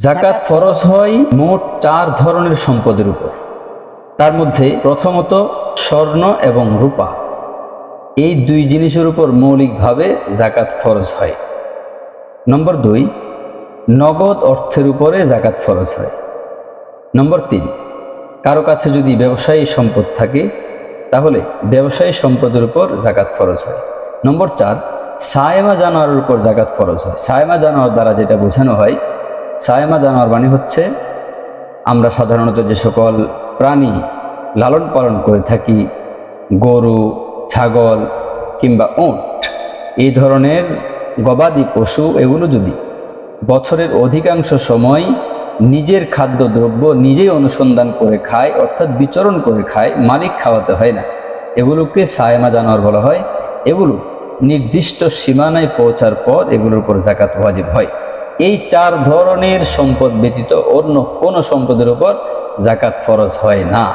জাকাত ফরজ হয় মোট 4 ধরনের সম্পদের উপর। তার মধ্যে প্রথমত স্বর্ণ এবং রূপা, এই দুই জিনিসের উপর মৌলিকভাবে জাকাত ফরজ হয়। নম্বর 2, নগদ অর্থের উপরে জাকাত ফরজ হয়। নম্বর 3, কারো কাছে যদি ব্যবসায়ী সম্পদ থাকে তাহলে ব্যবসায়ী সম্পদের উপর জাকাত ফরজ হয়। নম্বর 4, সায়েমা জানোয়ারের উপর জাকাত ফরজ হয়। সায়েমা জানোয়ার দ্বারা যেটা বোঝানো হয়, সায়েমা জানোয়ার মানে হচ্ছে আমরা সাধারণত যে সকল প্রাণী লালন পালন করে থাকি, গরু, ছাগল কিংবা উট, এই ধরনের গবাদি পশু, এগুলো যদি বছরের অধিকাংশ সময় নিজের খাদ্যদ্রব্য নিজেই অনুসন্ধান করে খায়, অর্থাৎ বিচরণ করে খায়, মালিক খাওয়াতে হয় না, এগুলোকে সায়েমা জানোয়ার বলা হয়। এগুলো নির্দিষ্ট সীমানায় পৌঁছার পর এগুলোর উপর জাকাত ওয়াজিব হয়। এই 4 ধরনের সম্পদ ব্যতীত অন্য কোনো সম্পদের উপর জাকাত ফরজ হয় না।